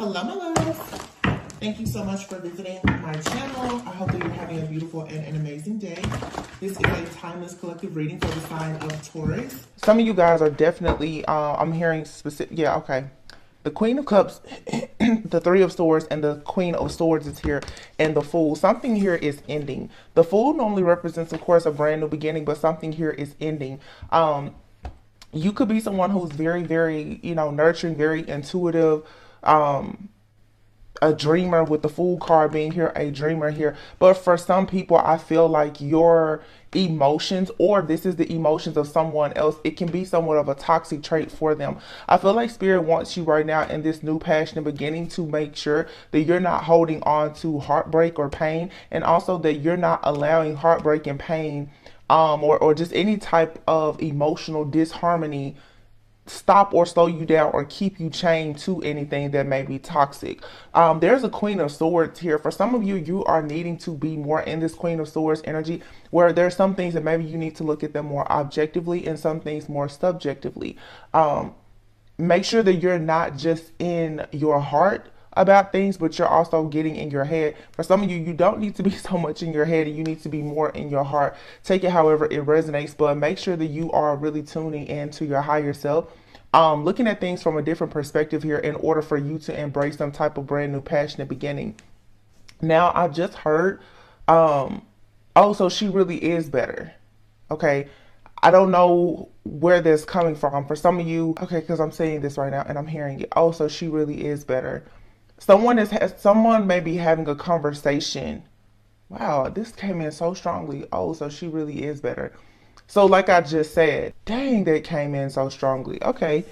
Hello, my loves. Thank you so much for visiting my channel. I hope that you're having a beautiful and an amazing day. This is a timeless collective reading for the sign of Taurus. Some of you guys are definitely, I'm hearing specific, yeah, okay. The Queen of Cups, the Three of Swords, and the Queen of Swords is here, and the Fool. Something here is ending. The Fool normally represents, of course, a brand new beginning, but something here is ending. You could be someone who's very, very, nurturing, very intuitive, a dreamer, with the Fool card being here, a dreamer here. But for some people, I feel like your emotions, or this is the emotions of someone else, it can be somewhat of a toxic trait for them. I feel like Spirit wants you right now in this new passionate beginning to make sure that you're not holding on to heartbreak or pain, and also that you're not allowing heartbreak and pain or just any type of emotional disharmony stop or slow you down or keep you chained to anything that may be toxic. There's a Queen of Swords here. For some of you, you are needing to be more in this Queen of Swords energy, where there's some things that maybe you need to look at them more objectively and some things more subjectively. Make sure that you're not just in your heart about things, but you're also getting in your head. For some of you, you don't need to be so much in your head, and you need to be more in your heart. Take it however it resonates, but make sure that you are really tuning into your higher self, looking at things from a different perspective here in order for you to embrace some type of brand new passionate beginning. Now, I just heard, oh, so she really is better. Okay. I don't know where this is coming from. For some of you, okay, because I'm saying this right now and I'm hearing it. Oh, so she really is better. Someone may be having a conversation. Wow, this came in so strongly. Oh, so she really is better. So like I just said, dang, that came in so strongly. Okay.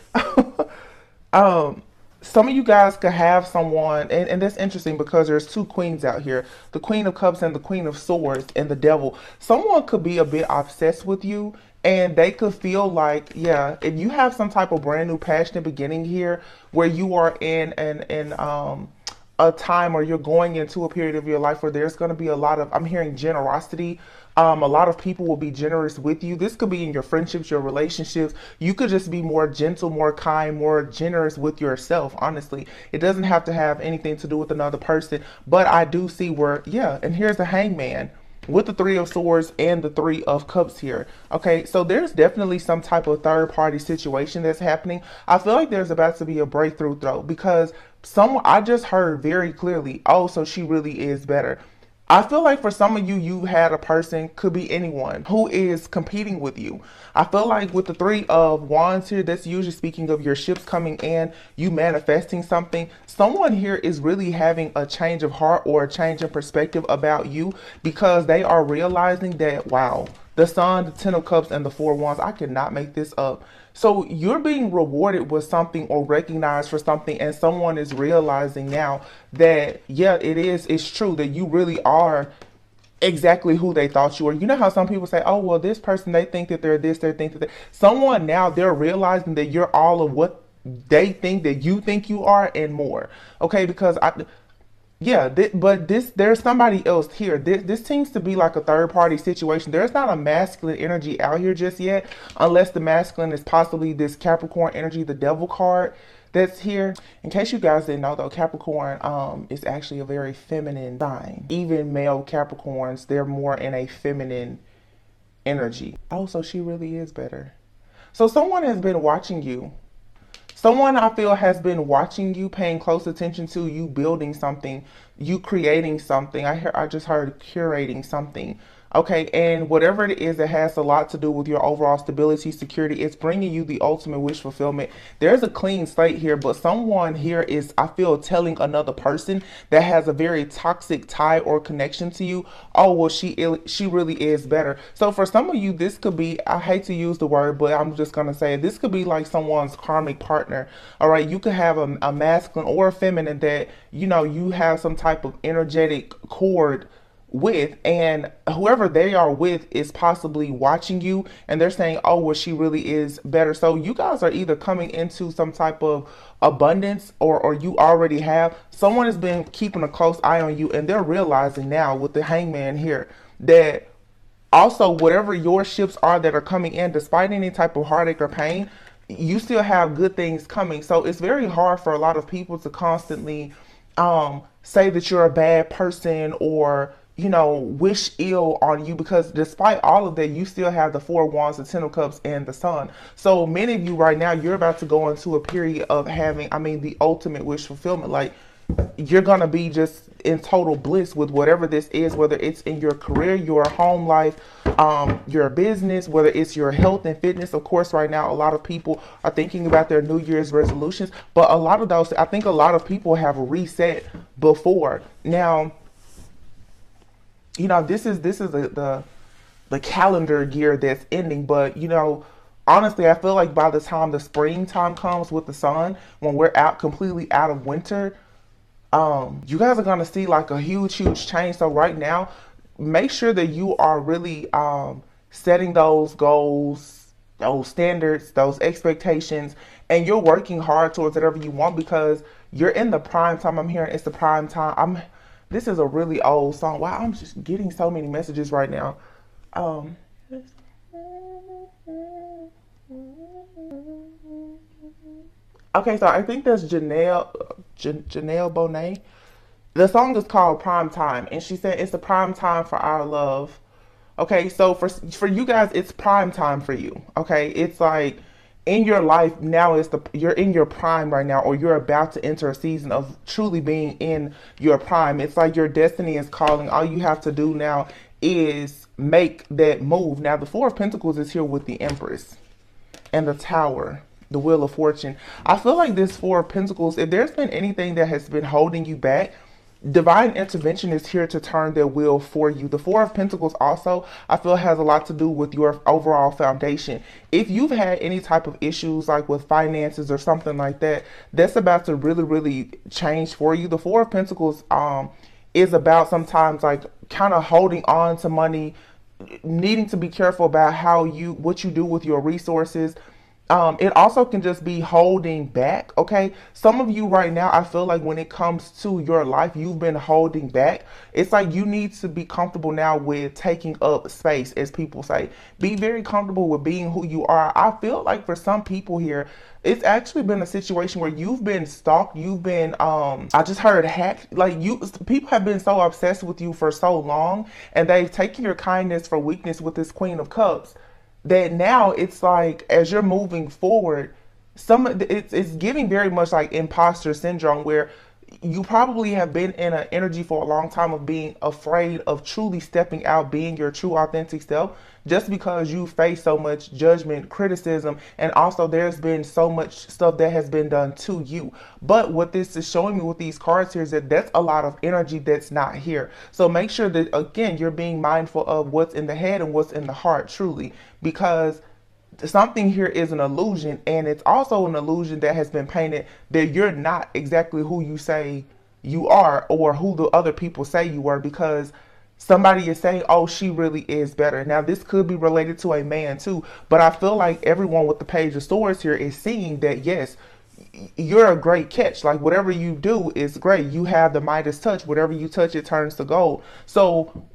Some of you guys could have someone, and that's interesting because there's two queens out here, the Queen of Cups and the Queen of Swords and the Devil. Someone could be a bit obsessed with you, and they could feel like, yeah, if you have some type of brand new passionate beginning here where you are in a time, or you're going into a period of your life where there's going to be a lot of, I'm hearing generosity. A lot of people will be generous with you. This could be in your friendships, your relationships. You could just be more gentle, more kind, more generous with yourself, honestly. It doesn't have to have anything to do with another person. But I do see where, yeah, and here's the Hangman with the Three of Swords and the Three of Cups here. Okay, so there's definitely some type of third party situation that's happening. I feel like there's about to be a breakthrough though, because I just heard very clearly, oh, so she really is better. I feel like for some of you, you had a person, could be anyone, who is competing with you. I feel like with the Three of Wands here, that's usually speaking of your ships coming in, you manifesting something. Someone here is really having a change of heart or a change in perspective about you, because they are realizing that, wow, the Sun, the Ten of Cups, and the Four of Wands, I cannot make this up. So you're being rewarded with something or recognized for something, and someone is realizing now that, yeah, it's true that you really are exactly who they thought you were. You know how some people say, oh, well, this person, they think that they're this, they think that someone now, they're realizing that you're all of what they think that you think you are and more. Okay, because yeah, there's somebody else here. This seems to be like a third party situation. There's not a masculine energy out here just yet, unless the masculine is possibly this Capricorn energy, the Devil card that's here. In case you guys didn't know though, Capricorn is actually a very feminine sign. Even male Capricorns, they're more in a feminine energy. Oh, so she really is better. So someone has been watching you. Someone I feel has been watching you, paying close attention to you, building something, you creating something. I just heard curating something. Okay, and whatever it is that has a lot to do with your overall stability, security, it's bringing you the ultimate wish fulfillment. There's a clean slate here, but someone here is, I feel, telling another person that has a very toxic tie or connection to you, oh, well, she really is better. So for some of you, this could be, I hate to use the word, but I'm just going to say it, this could be like someone's karmic partner. All right, you could have a masculine or a feminine that, you have some type of energetic cord with, and whoever they are with is possibly watching you, and they're saying, oh, well, she really is better. So you guys are either coming into some type of abundance, or you already have. Someone has been keeping a close eye on you, and they're realizing now with the Hangman here that also whatever your ships are that are coming in, despite any type of heartache or pain, you still have good things coming. So it's very hard for a lot of people to constantly say that you're a bad person, or wish ill on you, because despite all of that, you still have the Four of Wands, the Ten of Cups, and the Sun. So many of you right now, you're about to go into a period of having, I mean, the ultimate wish fulfillment. Like, you're gonna be just in total bliss with whatever this is, whether it's in your career, your home life, your business, whether it's your health and fitness. Of course, right now, a lot of people are thinking about their New Year's resolutions, but a lot of those, I think a lot of people have reset before. Now, this is the calendar year that's ending, but honestly, I feel like by the time the springtime comes with the sun, when we're out completely out of winter, you guys are gonna see like a huge change. So right now, make sure that you are really setting those goals, those standards, those expectations, and you're working hard towards whatever you want, because you're in the prime time. I'm hearing it's the prime time. This is a really old song. Wow, I'm just getting so many messages right now. Um, okay, so I think that's Janelle Bonet. The song is called Prime Time, and she said it's the prime time for our love. Okay, so for you guys, it's prime time for you. Okay, it's like in your life now, you're in your prime right now, or you're about to enter a season of truly being in your prime. It's like your destiny is calling. All you have to do now is make that move. Now, the Four of Pentacles is here with the Empress and the Tower, the Wheel of Fortune. I feel like this Four of Pentacles, if there's been anything that has been holding you back, divine intervention is here to turn their wheel for you. The Four of Pentacles also, I feel, has a lot to do with your overall foundation. If you've had any type of issues like with finances or something like that, that's about to really change for you. The Four of Pentacles is about sometimes like kind of holding on to money, needing to be careful about what you do with your resources. It also can just be holding back. Okay, some of you right now, I feel like when it comes to your life, you've been holding back. It's like you need to be comfortable now with taking up space, as people say. Be very comfortable with being who you are. I feel like for some people here, it's actually been a situation where you've been stalked. You've been I just heard hacked. Like, people have been so obsessed with you for so long, and they've taken your kindness for weakness with this Queen of Cups, that now it's like, as you're moving forward, it's giving very much like imposter syndrome, where you probably have been in an energy for a long time of being afraid of truly stepping out, being your true authentic self, just because you face so much judgment, criticism, and also there's been so much stuff that has been done to you. But what this is showing me with these cards here is that that's a lot of energy that's not here. So make sure that, again, you're being mindful of what's in the head and what's in the heart, truly, because something here is an illusion, and it's also an illusion that has been painted that you're not exactly who you say you are, or who the other people say you were, because somebody is saying, oh, she really is better. Now, this could be related to a man too, but I feel like everyone with the Page of Swords here is seeing that, yes, you're a great catch. Like, whatever you do is great. You have the Midas touch. Whatever you touch, it turns to gold. So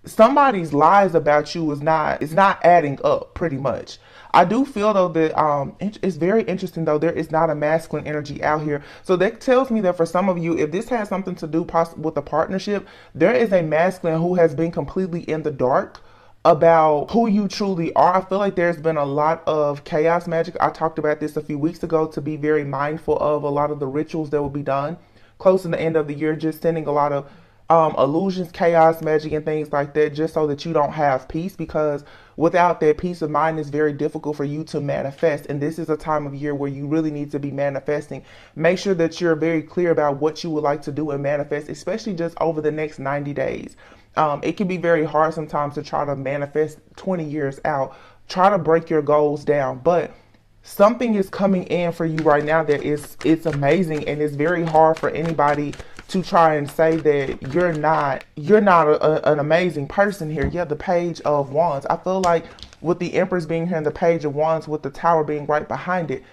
somebody's lies about you is not adding up, pretty much. I do feel though that it's very interesting though, there is not a masculine energy out here. So that tells me that for some of you, if this has something to do with a partnership, there is a masculine who has been completely in the dark about who you truly are. I feel like there's been a lot of chaos magic. I talked about this a few weeks ago, to be very mindful of a lot of the rituals that will be done close to the end of the year, just sending a lot of illusions, chaos magic, and things like that, just so that you don't have peace, because without that peace of mind, it's very difficult for you to manifest. And this is a time of year where you really need to be manifesting. Make sure that you're very clear about what you would like to do and manifest, especially just over the next 90 days. It can be very hard sometimes to try to manifest 20 years out. Try to break your goals down, but something is coming in for you right now that it's amazing, and it's very hard for anybody to try and say that you're not an amazing person here. Yeah, the Page of Wands. I feel like with the Empress being here and the Page of Wands with the Tower being right behind it,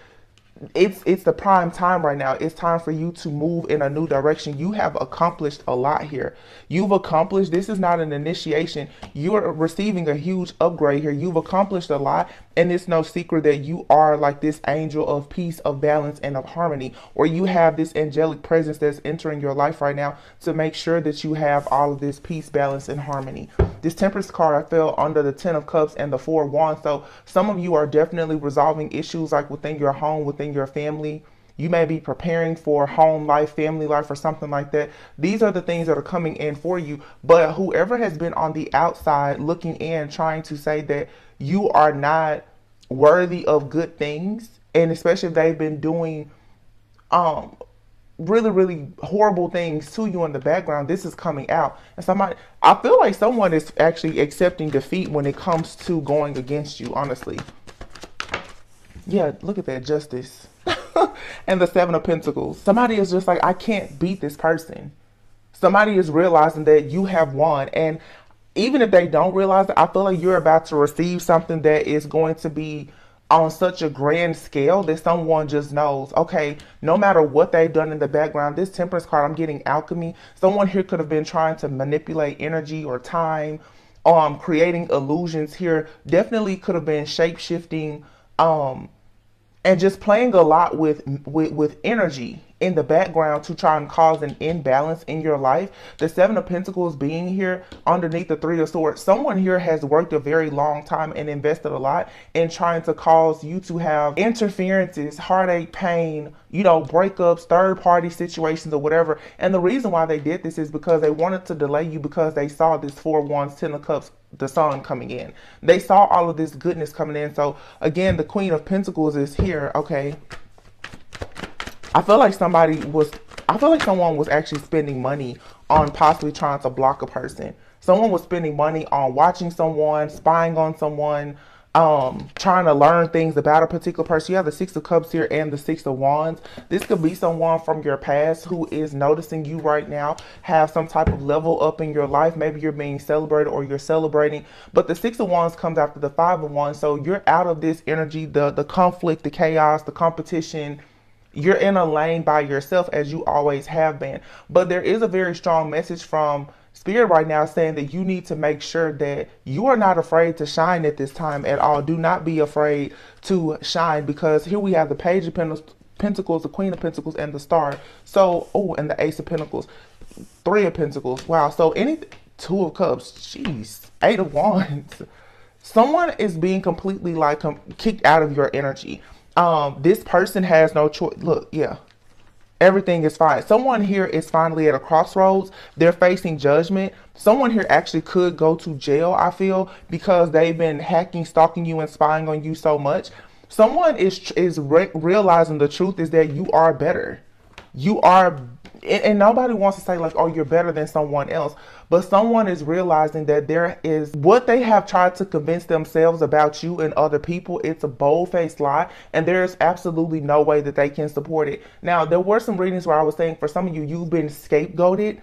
it's the prime time right now. It's time for you to move in a new direction. You have accomplished a lot here. You've accomplished, this is not an initiation. You're receiving a huge upgrade here. You've accomplished a lot, And it's no secret that you are like this angel of peace, of balance, and of harmony, or you have this angelic presence that's entering your life right now to make sure that you have all of this peace, balance, and harmony. This Temperance card, I fell under the Ten of Cups and the Four of Wands. So some of you are definitely resolving issues like within your home, within your family. You may be preparing for home life, family life, or something like that. These are the things that are coming in for you. But whoever has been on the outside looking in, trying to say that you are not worthy of good things, and especially if they've been doing um really, really horrible things to you in the background, this is coming out. And somebody, I feel like someone is actually accepting defeat when it comes to going against you, honestly. Yeah, look at that, Justice. And the Seven of Pentacles. Somebody is just like, I can't beat this person. Somebody is realizing that you have won. And even if they don't realize it, I feel like you're about to receive something that is going to be on such a grand scale that someone just knows, okay, no matter what they've done in the background, this Temperance card, I'm getting alchemy. Someone here could have been trying to manipulate energy or time, creating illusions here. Definitely could have been shape-shifting, and just playing a lot with energy in the background to try and cause an imbalance in your life. The Seven of Pentacles being here underneath the Three of Swords. Someone here has worked a very long time and invested a lot in trying to cause you to have interferences, heartache, pain, you know, breakups, third party situations or whatever. And the reason why they did this is because they wanted to delay you, because they saw this Four of Wands, Ten of Cups, the sun coming in. They saw all of this goodness coming in. So again, the Queen of Pentacles is here. Okay. I feel like someone was actually spending money on possibly trying to block a person. Someone was spending money on watching someone, spying on someone, trying to learn things about a particular person. You have the Six of Cups here and the Six of Wands. This could be someone from your past who is noticing you right now, have some type of level up in your life. Maybe you're being celebrated or you're celebrating. But the Six of Wands comes after the Five of Wands. So you're out of this energy, the conflict, the chaos, the competition. You're in a lane by yourself, as you always have been. But there is a very strong message from Spirit right now saying that you need to make sure that you are not afraid to shine at this time at all. Do not be afraid to shine, because here we have the Page of Pentacles, the Queen of Pentacles, and the Star. So, oh, and the Ace of Pentacles, Three of Pentacles. Wow. So Two of Cups. Jeez. Eight of Wands. Someone is being completely like kicked out of your energy. This person has no choice. Look, yeah, everything is fine. Someone here is finally at a crossroads. They're facing judgment. Someone here actually could go to jail, I feel, because they've been hacking, stalking you, and spying on you so much. Someone is realizing the truth is that you are better. You are, and nobody wants to say like, oh, you're better than someone else. But someone is realizing that there is what they have tried to convince themselves about you and other people. It's a bold-faced lie, and there's absolutely no way that they can support it. Now, there were some readings where I was saying for some of you, you've been scapegoated.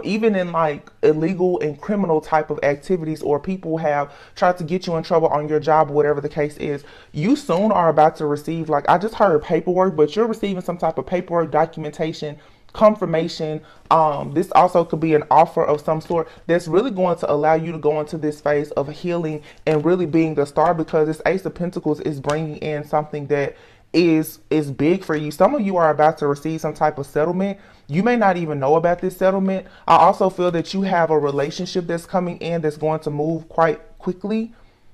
Even in like illegal and criminal type of activities, or people have tried to get you in trouble on your job, whatever the case is. You soon are about to receive, like I just heard paperwork, but you're receiving some type of paperwork, documentation, confirmation. This also could be an offer of some sort that's really going to allow you to go into this phase of healing and really being the star, because this Ace of Pentacles is bringing in something that is big for you. Some of you are about to receive some type of settlement. You may not even know about this settlement. I also feel that you have a relationship that's coming in that's going to move quite quickly.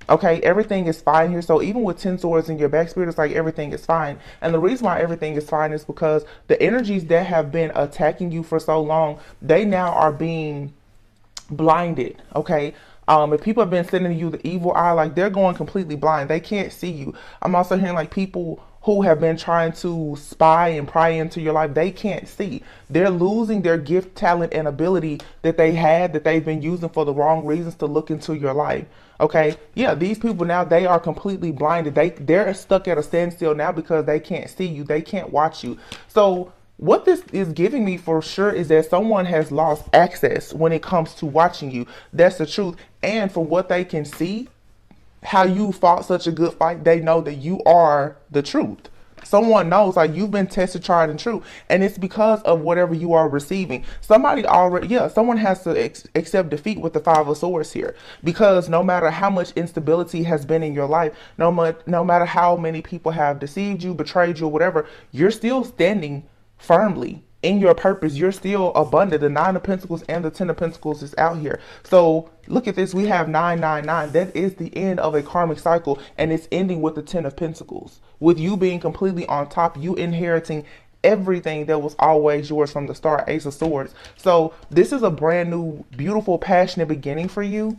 Okay, everything is fine here. So even with 10 swords in your back, Spirit, it's like everything is fine. And the reason why everything is fine is because the energies that have been attacking you for so long, they now are being blinded. Okay. If people have been sending you the evil eye, like they're going completely blind. They can't see you. I'm also hearing like people who have been trying to spy and pry into your life, they can't see. They're losing their gift, talent, and ability that they had, that they've been using for the wrong reasons to look into your life. Okay, yeah, these people now, they are completely blinded. They're stuck at a standstill now because they can't see you. They can't watch you. So what this is giving me for sure is that someone has lost access when it comes to watching you. That's the truth. And from what they can see, how you fought such a good fight, they know that you are the truth. Someone knows, like, you've been tested, tried, and true, and it's because of whatever you are receiving. Somebody already, yeah, someone has to accept defeat with the Five of Swords here, because no matter how much instability has been in your life, no matter how many people have deceived you, betrayed you, or whatever, you're still standing firmly in your purpose. You're still abundant. The Nine of Pentacles and the Ten of Pentacles is out here. So look at this. We have 999. That is the end of a karmic cycle, and it's ending with the Ten of Pentacles. With you being completely on top, you inheriting everything that was always yours from the start. Ace of Swords. So this is a brand new, beautiful, passionate beginning for you.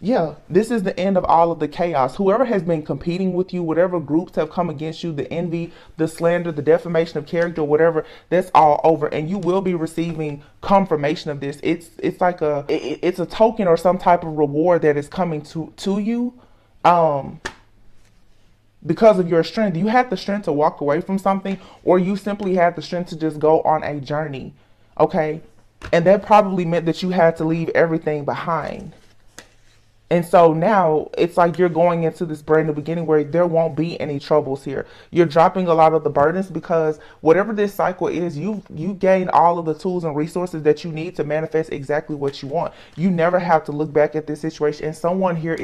Yeah, this is the end of all of the chaos. Whoever has been competing with you, whatever groups have come against you, the envy, the slander, the defamation of character, whatever, that's all over. And you will be receiving confirmation of this. It's like it's a token or some type of reward that is coming to you because of your strength. You had the strength to walk away from something, or you simply had the strength to just go on a journey. Okay? And that probably meant that you had to leave everything behind. And so now it's like you're going into this brand new beginning where there won't be any troubles here. You're dropping a lot of the burdens because whatever this cycle is, you gain all of the tools and resources that you need to manifest exactly what you want. You never have to look back at this situation. And someone here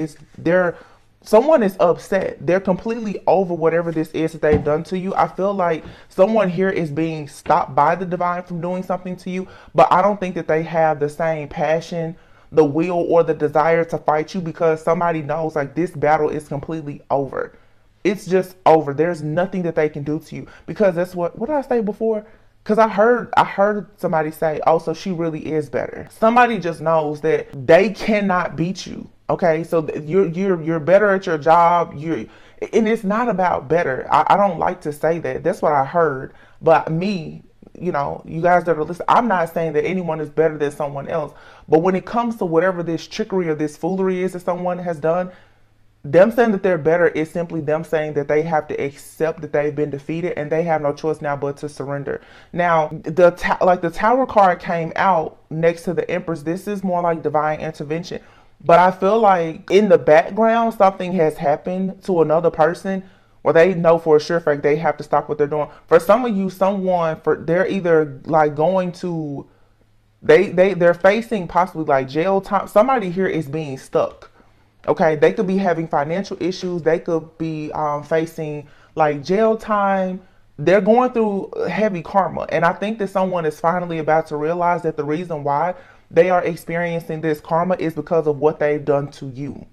someone is upset. They're completely over whatever this is that they've done to you. I feel like someone here is being stopped by the divine from doing something to you, but I don't think that they have the same passion, the will, or the desire to fight you, because somebody knows, like, this battle is completely over. It's just over. There's nothing that they can do to you, because that's what did I say before? Because I heard somebody say, oh, so she really is better. Somebody just knows that they cannot beat you. Okay, so you're better at your job. And it's not about better. I don't like to say that. That's what I heard. But me, you know, you guys that are listening, I'm not saying that anyone is better than someone else. But when it comes to whatever this trickery or this foolery is that someone has done, them saying that they're better is simply them saying that they have to accept that they've been defeated and they have no choice now but to surrender. Now, the Tower card came out next to the Empress. This is more like divine intervention. But I feel like in the background, something has happened to another person where they know for a sure fact they have to stop what they're doing. For some of you, they're either like going to, they're facing possibly like jail time. Somebody here is being stuck. Okay, they could be having financial issues. They could be facing like jail time. They're going through heavy karma. And I think that someone is finally about to realize that the reason why they are experiencing this karma is because of what they've done to you.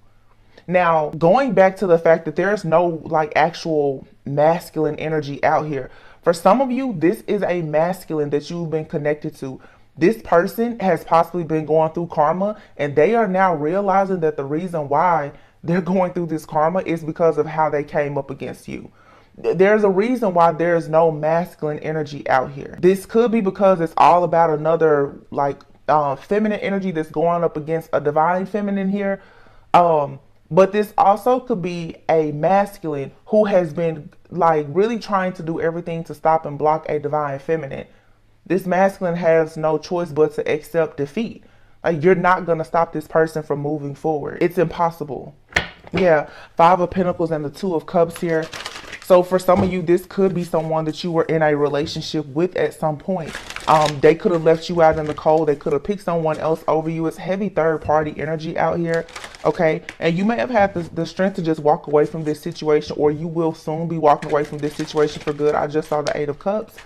Now, going back to the fact that there's no like actual masculine energy out here. For some of you, this is a masculine that you've been connected to. This person has possibly been going through karma, and they are now realizing that the reason why they're going through this karma is because of how they came up against you. There's a reason why there's no masculine energy out here. This could be because it's all about another like feminine energy that's going up against a divine feminine here. But this also could be a masculine who has been like really trying to do everything to stop and block a divine feminine. This masculine has no choice but to accept defeat. Like, you're not going to stop this person from moving forward. It's impossible. Yeah, Five of Pentacles and the Two of Cups here. So for some of you, this could be someone that you were in a relationship with at some point. They could have left you out in the cold. They could have picked someone else over you. It's heavy third party energy out here. Okay. And you may have had the strength to just walk away from this situation, or you will soon be walking away from this situation for good. I just saw the Eight of Cups.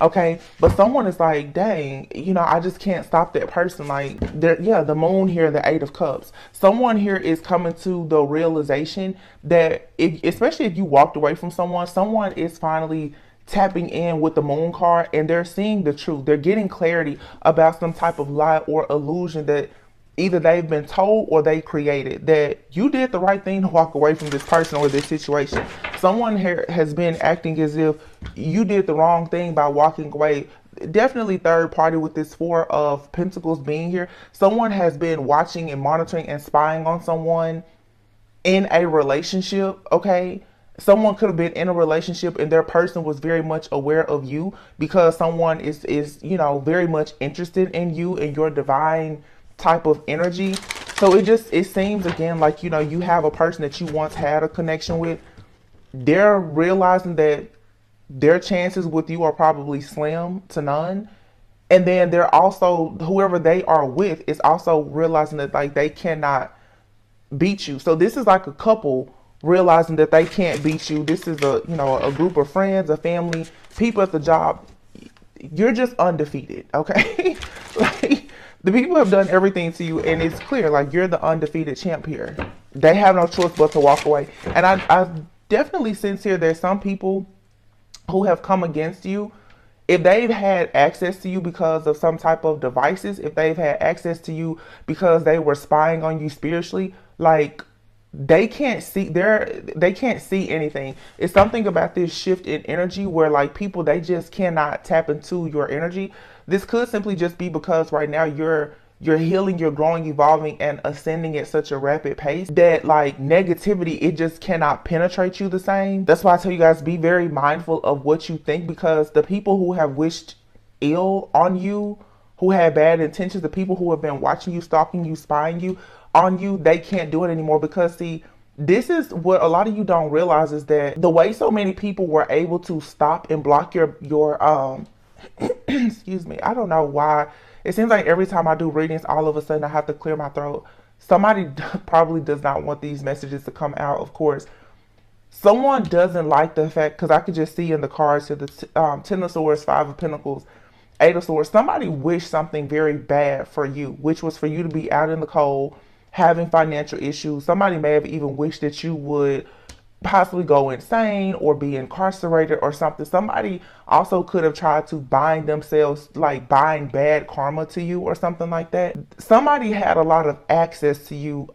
Okay, but someone is like, dang, you know, I just can't stop that person. Like, yeah, the Moon here, the Eight of Cups. Someone here is coming to the realization that, especially if you walked away from someone is finally tapping in with the Moon card, and they're seeing the truth. They're getting clarity about some type of lie or illusion that either they've been told or they created, that you did the right thing to walk away from this person or this situation. Someone here has been acting as if you did the wrong thing by walking away. Definitely third party with this Four of Pentacles being here. Someone has been watching and monitoring and spying on someone in a relationship, okay? Someone could have been in a relationship and their person was very much aware of you because someone is you know, very much interested in you and your divine type of energy. So it seems again like, you know, you have a person that you once had a connection with. They're realizing that their chances with you are probably slim to none. And then they're also, whoever they are with is also realizing that like they cannot beat you. So this is like a couple realizing that they can't beat you. This is a, you know, a group of friends, a family, people at the job. You're just undefeated, okay? Like the people have done everything to you, and it's clear like you're the undefeated champ here. They have no choice but to walk away. And I definitely sense here there's some people who have come against you. If they've had access to you because of some type of devices, if they've had access to you because they were spying on you spiritually, like they can't see anything. It's something about this shift in energy where like people, they just cannot tap into your energy. This could simply just be because right now you're healing, you're growing, evolving, and ascending at such a rapid pace that like negativity, it just cannot penetrate you the same. That's why I tell you guys, be very mindful of what you think, because the people who have wished ill on you, who had bad intentions, the people who have been watching you, stalking you, spying you on you, they can't do it anymore. Because see, this is what a lot of you don't realize, is that the way so many people were able to stop and block your excuse me, I don't know why. It seems like every time I do readings, all of a sudden I have to clear my throat. Somebody probably does not want these messages to come out, of course. Someone doesn't like the fact, because I could just see in the cards here, the Ten of Swords, Five of Pentacles, Eight of Swords. Somebody wished something very bad for you, which was for you to be out in the cold, having financial issues. Somebody may have even wished that you would possibly go insane or be incarcerated or something. Somebody also could have tried to bind themselves, like bind bad karma to you or something like that. Somebody had a lot of access to you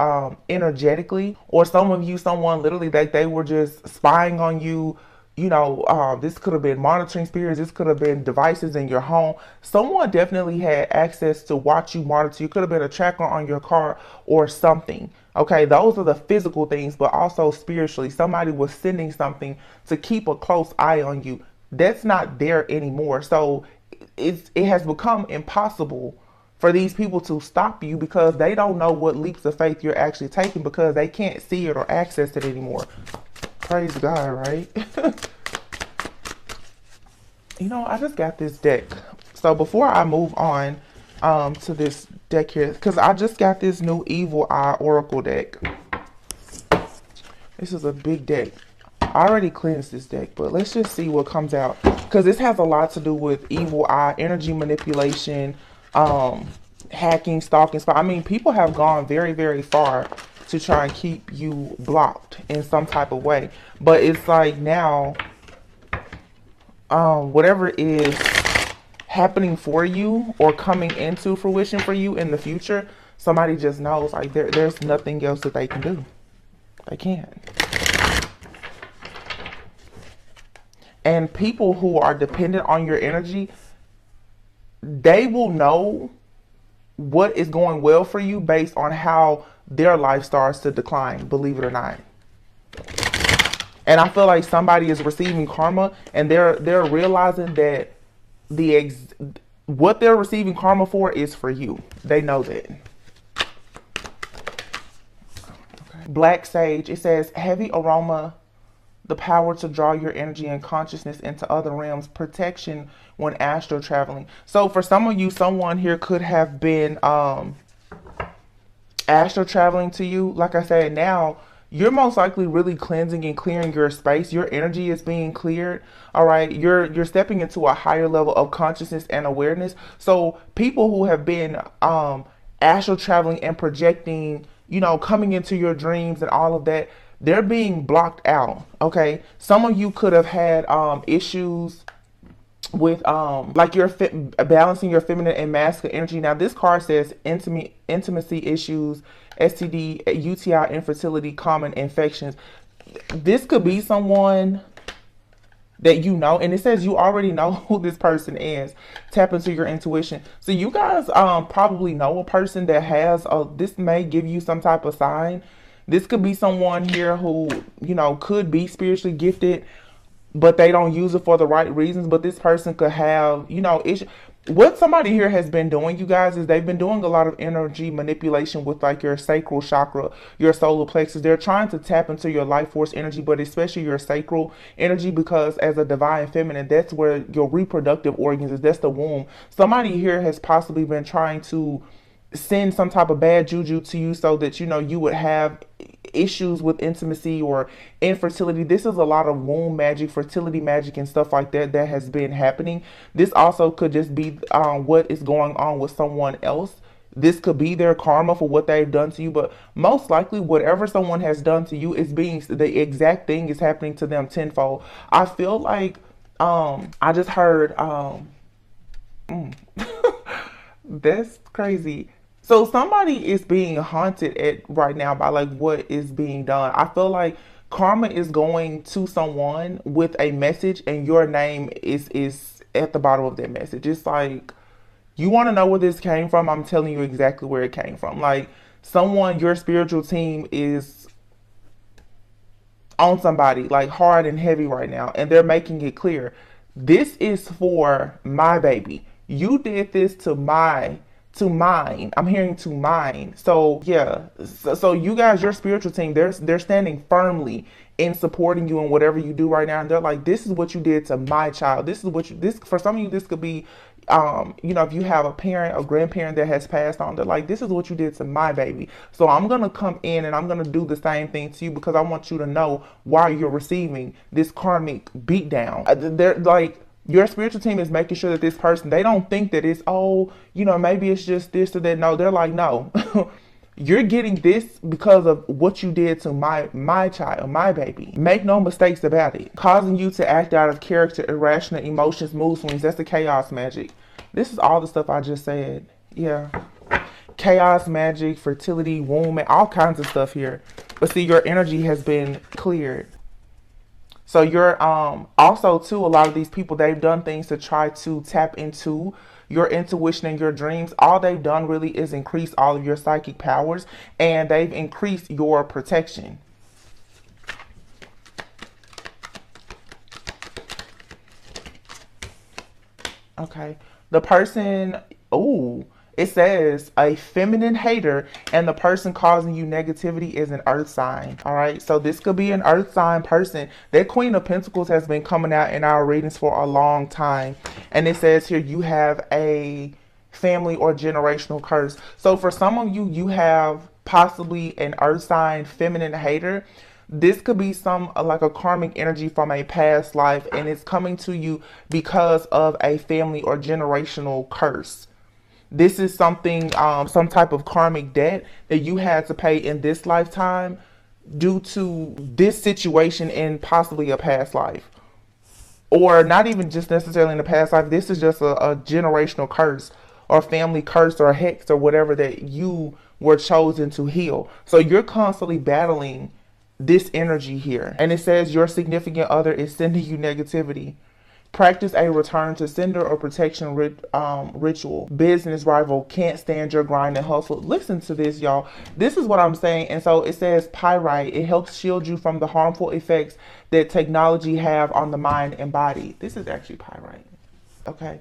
energetically, or some of you, someone literally that they were just spying on you. You know, this could have been monitoring spirits. This could have been devices in your home. Someone definitely had access to watch you monitor. You could have been a tracker on your car or something. Okay, those are the physical things, but also spiritually, somebody was sending something to keep a close eye on you. That's not there anymore. So it has become impossible for these people to stop you, because they don't know what leaps of faith you're actually taking, because they can't see it or access it anymore. Praise God, right? You know, I just got this deck. So before I move on to this deck here, because I just got this new Evil Eye Oracle deck. This is a big deck. I already cleansed this deck, but let's just see what comes out, because this has a lot to do with evil eye, energy manipulation, hacking, stalking, spy. I mean, people have gone very, very far to try and keep you blocked in some type of way. But it's like now, whatever is happening for you or coming into fruition for you in the future, somebody just knows like there's nothing else that they can do. They can't. And people who are dependent on your energy, they will know what is going well for you based on how their life starts to decline, believe it or not. And I feel like somebody is receiving karma, and they're realizing that what they're receiving karma for is for you. They know that. Okay. Black sage, it says heavy aroma, the power to draw your energy and consciousness into other realms, protection when astral traveling. So for some of you, someone here could have been astral traveling to you. Like I said, now you're most likely really cleansing and clearing your space. Your energy is being cleared. All right. You're stepping into a higher level of consciousness and awareness. So people who have been astral traveling and projecting, you know, coming into your dreams and all of that, they're being blocked out. Okay. Some of you could have had issues with like your balancing your feminine and masculine energy. Now this card says intimacy issues, STD, UTI, infertility, common infections. This could be someone that you know, and it says you already know who this person is. Tap into your intuition. So you guys probably know a person that has this may give you some type of sign. This could be someone here who, you know, could be spiritually gifted, but they don't use it for the right reasons. But this person could have, you know, What somebody here has been doing, you guys, is they've been doing a lot of energy manipulation with like your sacral chakra, your solar plexus. They're trying to tap into your life force energy, but especially your sacral energy, because as a divine feminine, that's where your reproductive organs is. That's the womb. Somebody here has possibly been trying to send some type of bad juju to you so that you would have issues with intimacy or infertility. This is a lot of womb magic, fertility magic, and stuff like that that has been happening. This also could just be what is going on with someone else. This could be their karma for what they've done to you, but most likely whatever someone has done to you is being the exact thing is happening to them tenfold. I feel like I just heard that's crazy. So somebody is being haunted at right now by like what is being done. I feel like karma is going to someone with a message, and your name is at the bottom of that message. It's like, you want to know where this came from? I'm telling you exactly where it came from. Like, someone, your spiritual team is on somebody like hard and heavy right now, and they're making it clear, this is for my baby. You did this to mine. I'm hearing to mine. So yeah, so you guys, your spiritual team, they're standing firmly in supporting you in whatever you do right now, and they're like, this is what you did to my child. This is what you, this, for some of you, this could be if you have a parent or grandparent that has passed on, they're like, this is what you did to my baby. So I'm gonna come in and I'm gonna do the same thing to you, because I want you to know why you're receiving this karmic beatdown. They're like, your spiritual team is making sure that this person, they don't think that it's, oh, maybe it's just this or that. No, they're like, no. You're getting this because of what you did to my child, my baby. Make no mistakes about it. Causing you to act out of character, irrational emotions, mood swings. That's the chaos magic. This is all the stuff I just said. Yeah. Chaos magic, fertility, womb, all kinds of stuff here. But see, your energy has been cleared. So you're also too, a lot of these people, they've done things to try to tap into your intuition and your dreams. All they've done really is increase all of your psychic powers, and they've increased your protection. Okay. The person, oh, it says a feminine hater, and the person causing you negativity is an earth sign. All right. So this could be an earth sign person. That Queen of Pentacles has been coming out in our readings for a long time. And it says here, you have a family or generational curse. So for some of you, you have possibly an earth sign feminine hater. This could be some like a karmic energy from a past life, and it's coming to you because of a family or generational curse. This is something, some type of karmic debt that you had to pay in this lifetime due to this situation in possibly a past life. Or not even just necessarily in the past life. This is just a generational curse or family curse or hex or whatever that you were chosen to heal. So you're constantly battling this energy here. And it says your significant other is sending you negativity. Practice a return to sender or protection ritual. Business rival can't stand your grind and hustle. Listen to this, y'all. This is what I'm saying. And so it says pyrite. It helps shield you from the harmful effects that technology have on the mind and body. This is actually pyrite. Okay.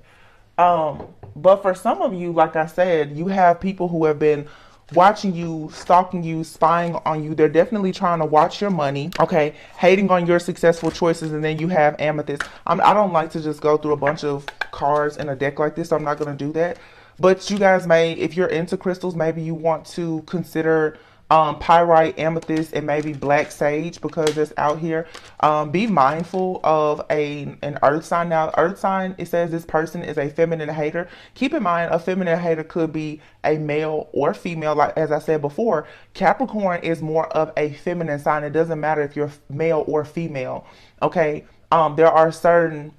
But for some of you, like I said, you have people who have been watching you, stalking you, spying on you. They're definitely trying to watch your money, okay, hating on your successful choices. And then you have amethyst. I don't like to just go through a bunch of cards in a deck like this, so I'm not going to do that. But you guys may, if you're into crystals, maybe you want to consider pyrite, amethyst, and maybe black sage, because it's out here. Be mindful of an earth sign. Now, earth sign, it says this person is a feminine hater. Keep in mind, a feminine hater could be a male or female. Like as I said before, Capricorn is more of a feminine sign. It doesn't matter if you're male or female. Okay. There are certain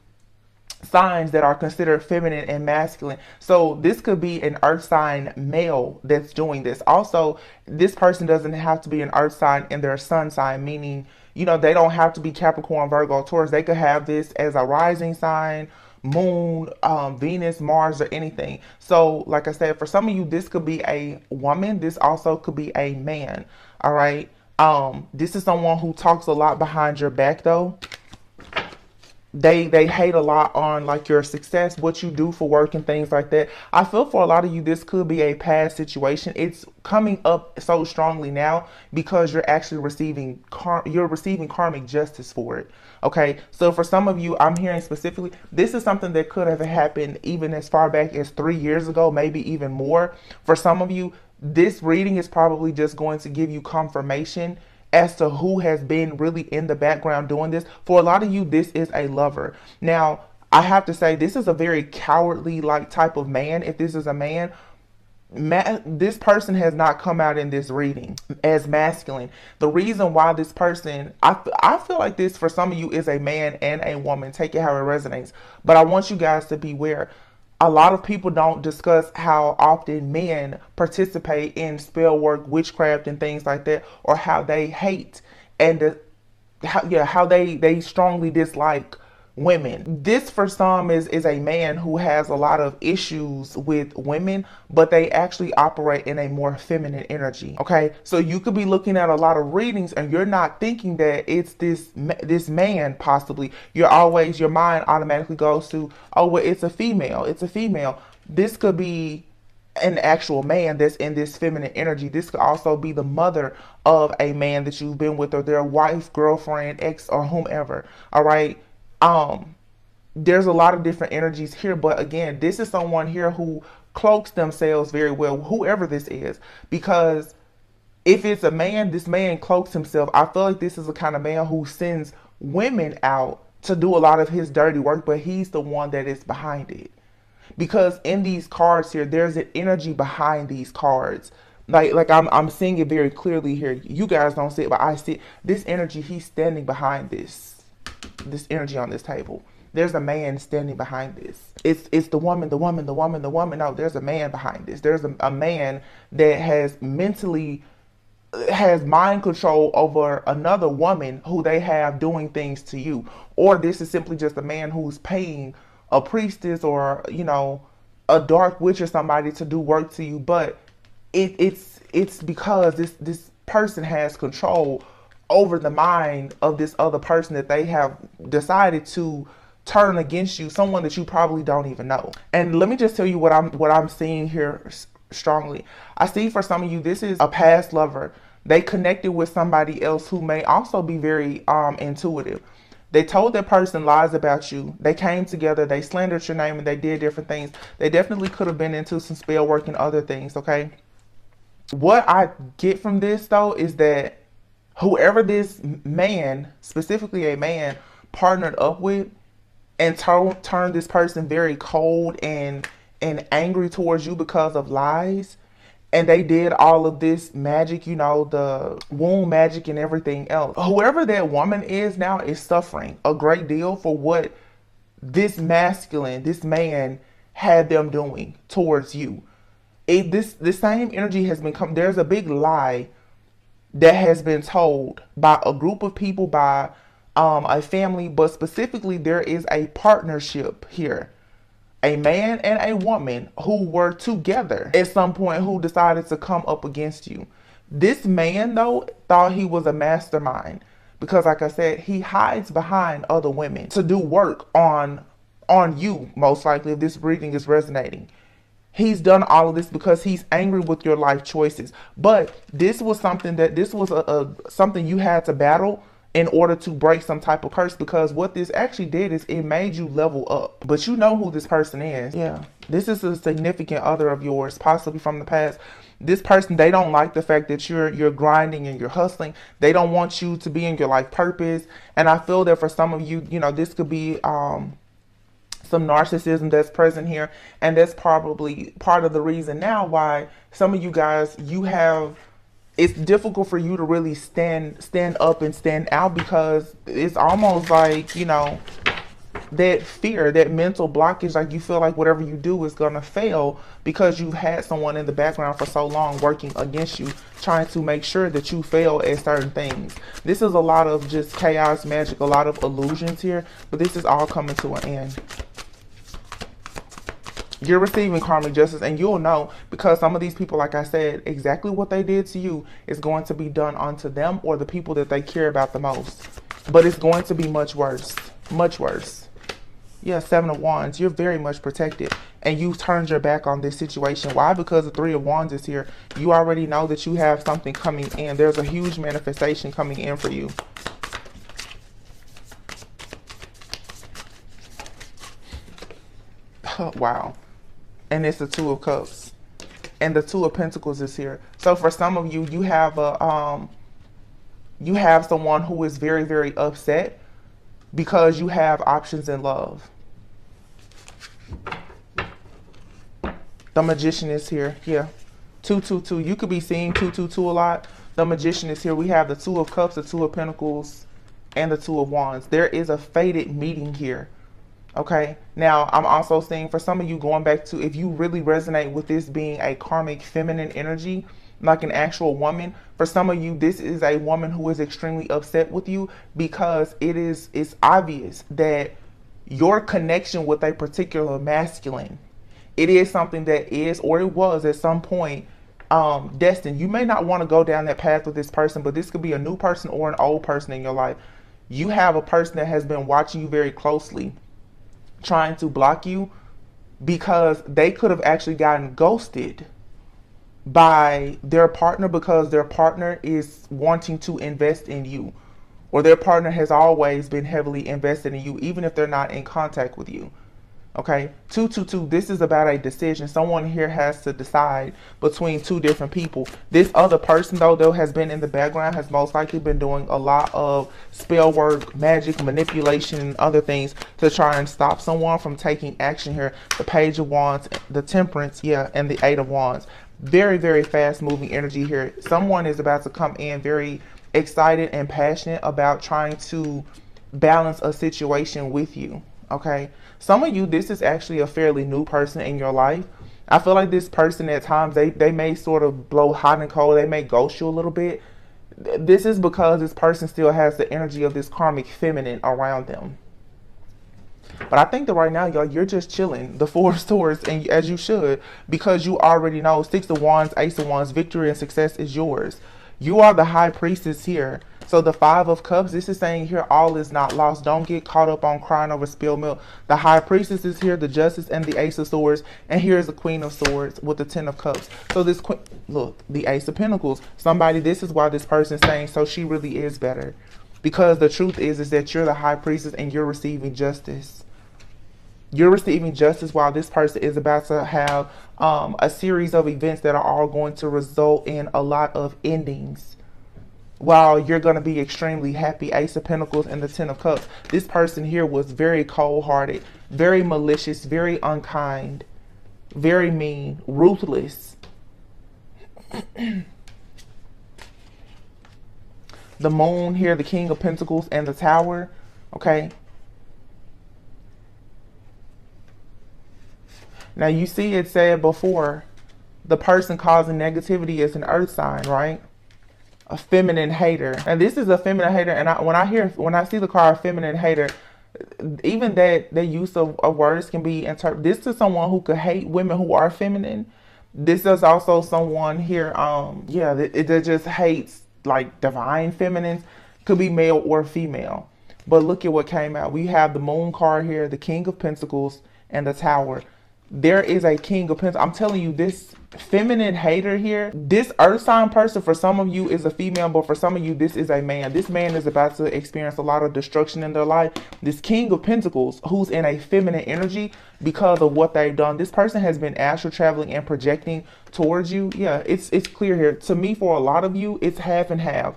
signs that are considered feminine and masculine. So this could be an earth sign male that's doing this. Also, this person doesn't have to be an earth sign in their sun sign, meaning, they don't have to be Capricorn, Virgo, Taurus. They could have this as a rising sign, moon, Venus, Mars, or anything. So like I said, for some of you, this could be a woman. This also could be a man. All right. This is someone who talks a lot behind your back though. they hate a lot on like your success, what you do for work and things like that. I feel for a lot of you this could be a past situation. It's coming up so strongly now because you're actually you're receiving karmic justice for it. Okay, so for some of you, I'm hearing specifically this is something that could have happened even as far back as 3 years ago, maybe even more. For some of you, this reading is probably just going to give you confirmation as to who has been really in the background doing this. For a lot of you, this is a lover. Now, I have to say, this is a very cowardly like type of man. If this is a man, this person has not come out in this reading as masculine. The reason why this person, I feel like this for some of you is a man and a woman. Take it how it resonates. But I want you guys to beware. A lot of people don't discuss how often men participate in spell work, witchcraft, and things like that, or how they hate and how they strongly dislike women. This for some is a man who has a lot of issues with women, but they actually operate in a more feminine energy. Okay, so you could be looking at a lot of readings and you're not thinking that it's this man. Possibly your mind automatically goes to, oh well, it's a female, it's a female. This could be an actual man that's in this feminine energy. This could also be the mother of a man that you've been with, or their wife, girlfriend, ex, or whomever. All right. There's a lot of different energies here, but again, this is someone here who cloaks themselves very well, whoever this is, because if it's a man, this man cloaks himself. I feel like this is the kind of man who sends women out to do a lot of his dirty work, but he's the one that is behind it. Because in these cards here, there's an energy behind these cards. Like I'm seeing it very clearly here. You guys don't see it, but I see it. This energy, he's standing behind this energy on this table. There's a man standing behind this. It's the woman. No, there's a man behind this. There's a man that has mind control over another woman who they have doing things to you. Or this is simply just a man who's paying a priestess or, a dark witch or somebody to do work to you. But it's because this person has control over the mind of this other person that they have decided to turn against you, someone that you probably don't even know. And let me just tell you what I'm seeing here strongly. I see for some of you, this is a past lover. They connected with somebody else who may also be very intuitive. They told that person lies about you. They came together, they slandered your name, and they did different things. They definitely could have been into some spell work and other things, okay? What I get from this, though, is that whoever this man, specifically a man, partnered up with and turned this person very cold and angry towards you because of lies, and they did all of this magic, the womb magic and everything else. Whoever that woman is now is suffering a great deal for what this man had them doing towards you. This same energy has been there's a big lie that has been told by a group of people, by a family, but specifically there is a partnership here. A man and a woman who were together at some point who decided to come up against you. This man, though, thought he was a mastermind because, like I said, he hides behind other women to do work on you, most likely, if this reading is resonating. He's done all of this because he's angry with your life choices. But this was something something you had to battle in order to break some type of curse, because what this actually did is it made you level up. But you know who this person is. Yeah. This is a significant other of yours, possibly from the past. This person, they don't like the fact that you're grinding and you're hustling. They don't want you to be in your life purpose. And I feel that for some of you, this could be some narcissism that's present here, and that's probably part of the reason now why some of you guys, it's difficult for you to really stand up and stand out, because it's almost like that fear, that mental blockage, like you feel like whatever you do is gonna fail because you've had someone in the background for so long working against you, trying to make sure that you fail at certain things. This is a lot of just chaos magic, a lot of illusions here, but this is all coming to an end. You're receiving karmic justice, and you'll know, because some of these people, like I said, exactly what they did to you is going to be done onto them or the people that they care about the most. But it's going to be much worse. Much worse. Yeah, Seven of Wands. You're very much protected. And you turned your back on this situation. Why? Because the Three of Wands is here. You already know that you have something coming in. There's a huge manifestation coming in for you. Wow. And it's the Two of Cups. And the Two of Pentacles is here. So for some of you, you have someone who is very, very upset because you have options in love. The Magician is here. Yeah. 222. You could be seeing 222 a lot. The Magician is here. We have the Two of Cups, the Two of Pentacles, and the Two of Wands. There is a fated meeting here. Okay. Now, I'm also seeing for some of you going back to, if you really resonate with this being a karmic feminine energy, like an actual woman, for some of you, this is a woman who is extremely upset with you because it's obvious that your connection with a particular masculine, it is something that is, or it was at some point, destined. You may not want to go down that path with this person, but this could be a new person or an old person in your life. You have a person that has been watching you very closely, trying to block you because they could have actually gotten ghosted by their partner because their partner is wanting to invest in you, or their partner has always been heavily invested in you, even if they're not in contact with you. Okay, 222, this is about a decision. Someone here has to decide between two different people. This other person, though has been in the background, has most likely been doing a lot of spell work, magic, manipulation, and other things to try and stop someone from taking action here. The Page of Wands, the Temperance, yeah, and the Eight of Wands. Very, very fast moving energy here. Someone is about to come in very excited and passionate about trying to balance a situation with you. Okay, some of you, this is actually a fairly new person in your life. I feel like this person at times, they may sort of blow hot and cold. They may ghost you a little bit. This is because this person still has the energy of this karmic feminine around them. But I think that right now, y'all, you're just chilling. The Four of Swords, and as you should, because you already know Six of Wands, Ace of Wands, victory and success is yours. You are the High Priestess here. So the Five of Cups, this is saying here, all is not lost. Don't get caught up on crying over spilled milk. The High Priestess is here, the Justice and the Ace of Swords. And here's the Queen of Swords with the Ten of Cups. So this Queen, look, the Ace of Pentacles. Somebody, this is why this person's saying, so she really is better. Because the truth is that you're the High Priestess and you're receiving justice. You're receiving justice while this person is about to have a series of events that are all going to result in a lot of endings. While you're going to be extremely happy. Ace of Pentacles and the Ten of Cups. This person here was very cold-hearted, very malicious, very unkind, very mean, ruthless. The Moon here, the King of Pentacles and the Tower. Okay. Now you see it said before, the person causing negativity is an earth sign, right? A feminine hater. And this is a feminine hater. And when I see the card feminine hater, even that the use of words can be interpreted. This is someone who could hate women who are feminine. This is also someone here, that just hates like divine feminines. Could be male or female. But look at what came out. We have the Moon card here, the King of Pentacles, and the Tower. There is a King of Pentacles. I'm telling you, this feminine hater here, this earth sign person, for some of you is a female, but for some of you, this is a man. This man is about to experience a lot of destruction in their life. This King of Pentacles, who's in a feminine energy because of what they've done. This person has been astral traveling and projecting towards you. Yeah, it's clear here. To me, for a lot of you, it's half and half.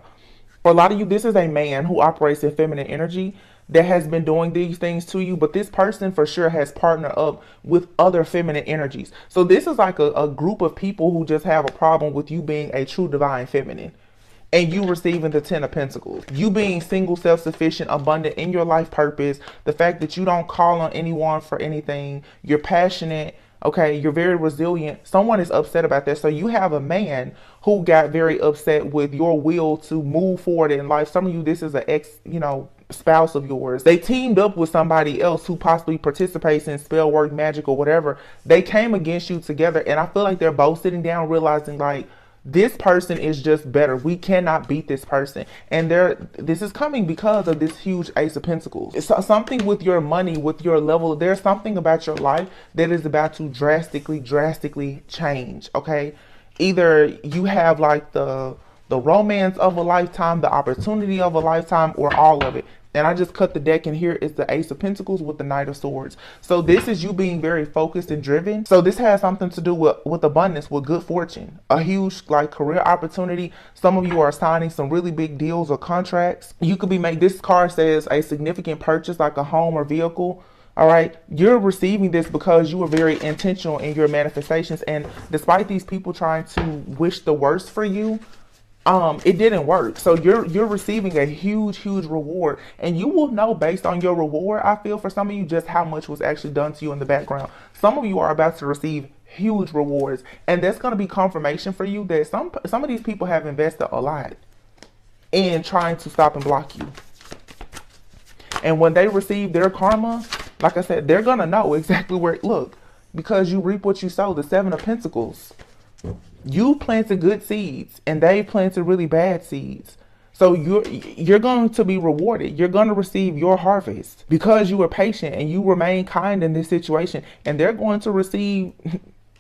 For a lot of you, this is a man who operates in feminine energy that has been doing these things to you, but this person for sure has partnered up with other feminine energies. So this is like a group of people who just have a problem with you being a true divine feminine and you receiving the Ten of Pentacles. You being single, self-sufficient, abundant in your life purpose, the fact that you don't call on anyone for anything, you're passionate, okay, you're very resilient. Someone is upset about that. So you have a man who got very upset with your will to move forward in life. Some of you, this is an ex, spouse of yours. They teamed up with somebody else who possibly participates in spell work, magic, or whatever. They came against you together, and I feel like they're both sitting down realizing like This person is just better. We cannot beat this person. And this is coming because of this huge Ace of Pentacles. It's something with your money, with your level. There's something about your life that is about to drastically change, okay? Either you have like the romance of a lifetime, the opportunity of a lifetime, or all of it. And I just cut the deck, and here is the Ace of Pentacles with the Knight of Swords. So this is you being very focused and driven. So this has something to do with abundance, with good fortune, a huge like career opportunity. Some of you are signing some really big deals or contracts. You could be making, this card says a significant purchase like a home or vehicle. All right, you're receiving this because you were very intentional in your manifestations. And despite these people trying to wish the worst for you, it didn't work. So you're receiving a huge reward, and you will know based on your reward, I feel, for some of you, just how much was actually done to you in the background. Some of you are about to receive huge rewards, and that's going to be confirmation for you that some of these people have invested a lot in trying to stop and block you. And when they receive their karma, like I said, they're going to know exactly where, look, because you reap what you sow, the Seven of Pentacles. You planted good seeds, and they planted really bad seeds. So you're going to be rewarded. You're going to receive your harvest because you were patient and you remain kind in this situation. And they're going to receive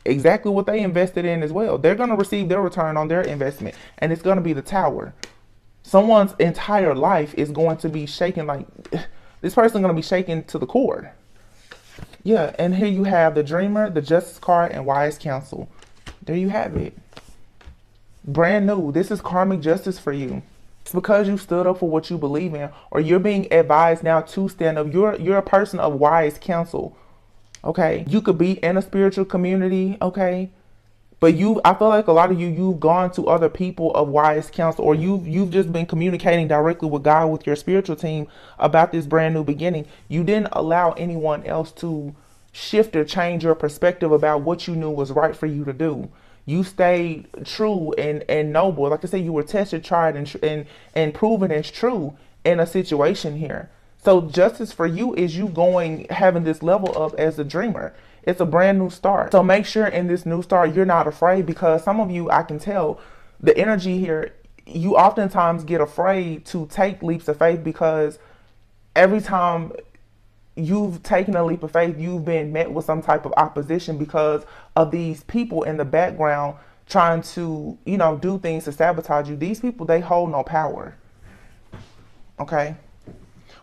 exactly what they invested in as well. They're going to receive their return on their investment, and it's going to be the Tower. Someone's entire life is going to be shaken. Like, this person is going to be shaken to the core. Yeah, and here you have the Dreamer, the Justice card, and Wise Counsel. There you have it. Brand new. This is karmic justice for you. It's because you stood up for what you believe in, or you're being advised now to stand up. You're a person of wise counsel. Okay. You could be in a spiritual community. Okay. But I feel like a lot of you've gone to other people of wise counsel, or you've just been communicating directly with God, with your spiritual team, about this brand new beginning. You didn't allow anyone else to shift or change your perspective about what you knew was right for you to do. You stayed true and noble. Like I said, you were tested, tried, and proven as true in a situation here. So justice for you is you having this level up as a dreamer. It's a brand new start. So make sure in this new start, you're not afraid, because some of you, I can tell the energy here, you oftentimes get afraid to take leaps of faith, because every time you've taken a leap of faith, you've been met with some type of opposition because of these people in the background trying to, do things to sabotage you. These people, they hold no power. Okay?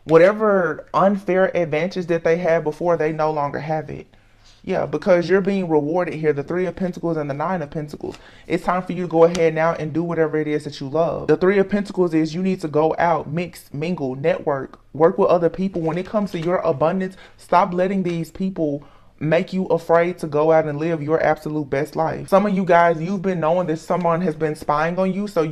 Whatever unfair advantage that they had before, they no longer have it. Yeah, because you're being rewarded here. The Three of Pentacles and the Nine of Pentacles. It's time for you to go ahead now and do whatever it is that you love. The Three of Pentacles is you need to go out, mix, mingle, network, work with other people. When it comes to your abundance, stop letting these people make you afraid to go out and live your absolute best life. Some of you guys, you've been knowing that someone has been spying on you, so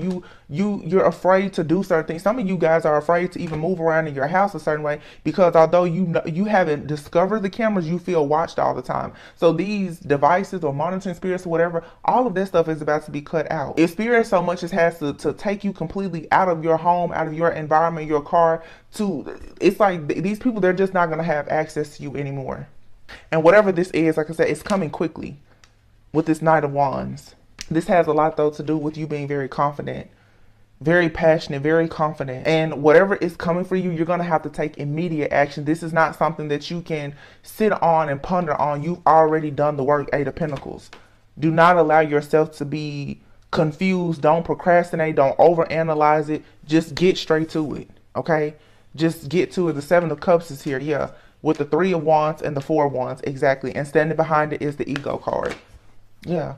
you're afraid to do certain things. Some of you guys are afraid to even move around in your house a certain way, because although you haven't discovered the cameras, you feel watched all the time. So these devices or monitoring spirits or whatever, all of this stuff is about to be cut out. If spirit so much as has to take you completely out of your home, out of your environment, your car, it's like these people, they're just not going to have access to you anymore. And whatever this is, like I said, it's coming quickly with this Knight of Wands. This has a lot, though, to do with you being very confident, very passionate, very confident. And whatever is coming for you, you're going to have to take immediate action. This is not something that you can sit on and ponder on. You've already done the work, Eight of Pentacles. Do not allow yourself to be confused. Don't procrastinate. Don't overanalyze it. Just get straight to it, okay? Just get to it. The Seven of Cups is here, yeah. With the Three of Wands and the Four of Wands, exactly. And standing behind it is the Ego card. Yeah.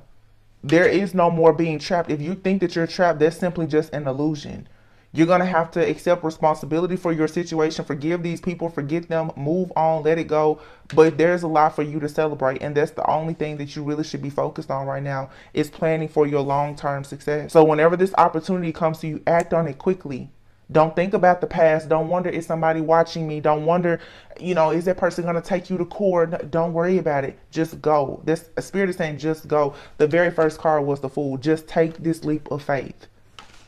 There is no more being trapped. If you think that you're trapped, that's simply just an illusion. You're going to have to accept responsibility for your situation. Forgive these people. Forget them. Move on. Let it go. But there's a lot for you to celebrate. And that's the only thing that you really should be focused on right now, is planning for your long-term success. So whenever this opportunity comes to you, act on it quickly. Don't think about the past. Don't wonder, is somebody watching me? Don't wonder, is that person going to take you to court? Don't worry about it. Just go. This spirit is saying just go. The very first card was the Fool. Just take this leap of faith.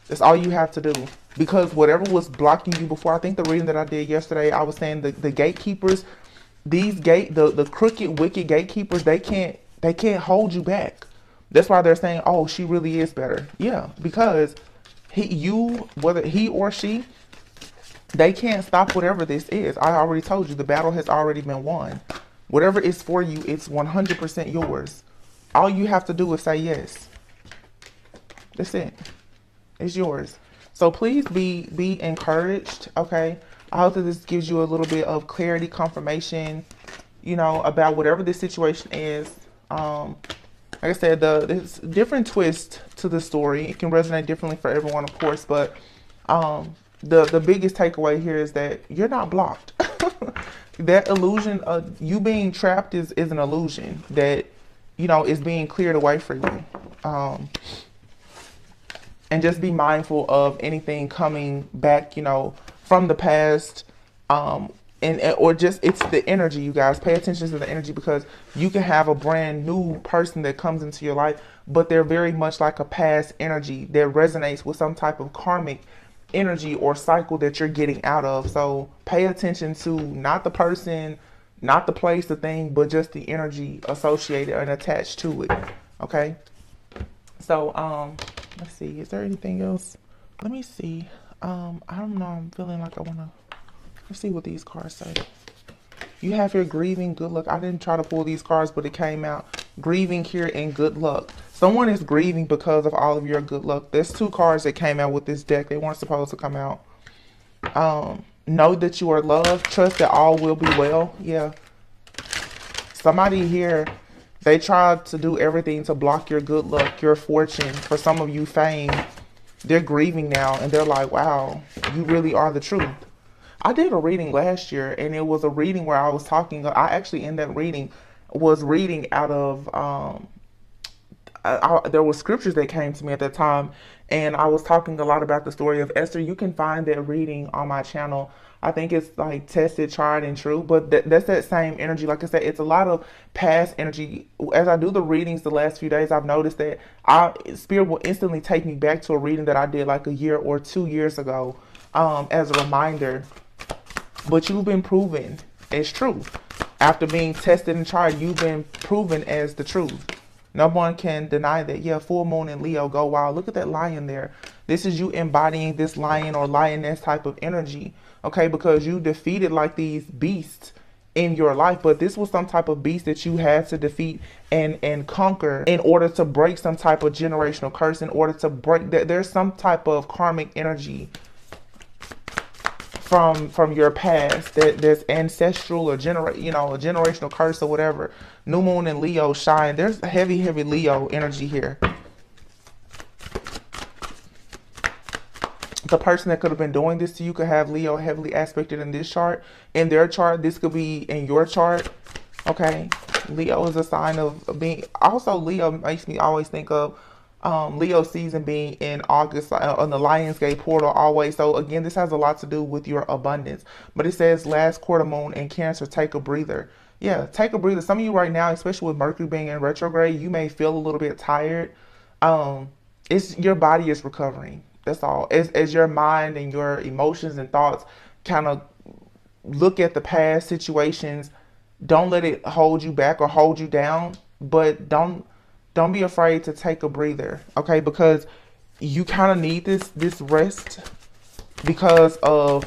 That's all you have to do. Because whatever was blocking you before, I think the reading that I did yesterday, I was saying the gatekeepers, the crooked, wicked gatekeepers, they can't hold you back. That's why they're saying, oh, she really is better. Yeah, because whether he or she, they can't stop whatever this is. I already told you the battle has already been won. Whatever is for you, it's 100% yours. All you have to do is say yes. That's it. It's yours. So please be encouraged, okay? I hope that this gives you a little bit of clarity, confirmation, about whatever this situation is. Like I said, there's different twist to the story. It can resonate differently for everyone, of course, but the biggest takeaway here is that you're not blocked. That illusion of you being trapped is an illusion that, is being cleared away for you. And just be mindful of anything coming back, from the past, or just it's the energy, you guys. Pay attention to the energy, because you can have a brand new person that comes into your life, but they're very much like a past energy that resonates with some type of karmic energy or cycle that you're getting out of. So pay attention to not the person, not the place, the thing, but just the energy associated and attached to it. Okay. So, let's see. Is there anything else? Let me see. I don't know. I'm feeling like I want to. Let's see what these cards say. You have here grieving, good luck. I didn't try to pull these cards, but it came out. Grieving here and good luck. Someone is grieving because of all of your good luck. There's two cards that came out with this deck. They weren't supposed to come out. Know that you are loved. Trust that all will be well. Yeah. Somebody here, they tried to do everything to block your good luck, your fortune. For some of you, fame. They're grieving now, and they're like, wow, you really are the truth. I did a reading last year, and it was a reading where I was talking. I actually, in that reading, was reading out of, there were scriptures that came to me at that time, and I was talking a lot about the story of Esther. You can find that reading on my channel. I think it's like tested, tried, and true, but that's that same energy. Like I said, it's a lot of past energy. As I do the readings the last few days, I've noticed that Spirit will instantly take me back to a reading that I did like a year or 2 years ago, as a reminder. But you've been proven as true. After being tested and tried, you've been proven as the truth. No one can deny that. Yeah, full moon in Leo, go wild. Look at that lion there. This is you embodying this lion or lioness type of energy. Okay, because you defeated like these beasts in your life, but this was some type of beast that you had to defeat and conquer in order to break some type of generational curse, in order to break that. There's some type of karmic energy from your past that's ancestral or a generational curse or whatever. New moon in Leo, shine. There's heavy Leo energy here. The person that could have been doing this to you could have Leo heavily aspected in this chart. In their chart, this could be in your chart. Okay. Leo is a sign of being. Also, Leo makes me always think of Leo season being in August on the Lionsgate portal always. So again, this has a lot to do with your abundance. But it says last quarter moon in Cancer, take a breather. Yeah, take a breather. Some of you right now, especially with Mercury being in retrograde, you may feel a little bit tired. It's your body is recovering. That's all. As your mind and your emotions and thoughts kind of look at the past situations, don't let it hold you back or hold you down. But don't be afraid to take a breather, okay? Because you kind of need this rest because of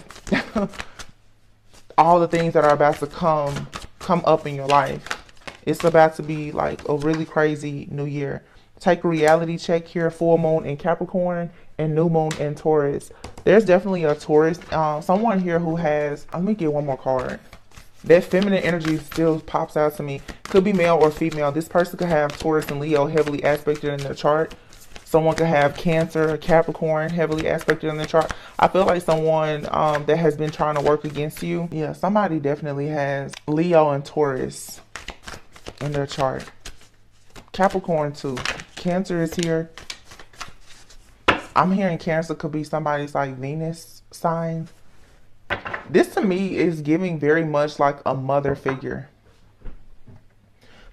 all the things that are about to come up in your life. It's about to be like a really crazy new year. Take a reality check here. Full moon in Capricorn and new moon in Taurus. There's definitely a Taurus. Someone here who has, let me get one more card. That feminine energy still pops out to me. Could be male or female. This person could have Taurus and Leo heavily aspected in their chart. Someone could have Cancer or Capricorn heavily aspected in their chart. I feel like someone that has been trying to work against you. Yeah, somebody definitely has Leo and Taurus in their chart. Capricorn too. Cancer is here. I'm hearing Cancer could be somebody's like Venus sign. This to me is giving very much like a mother figure.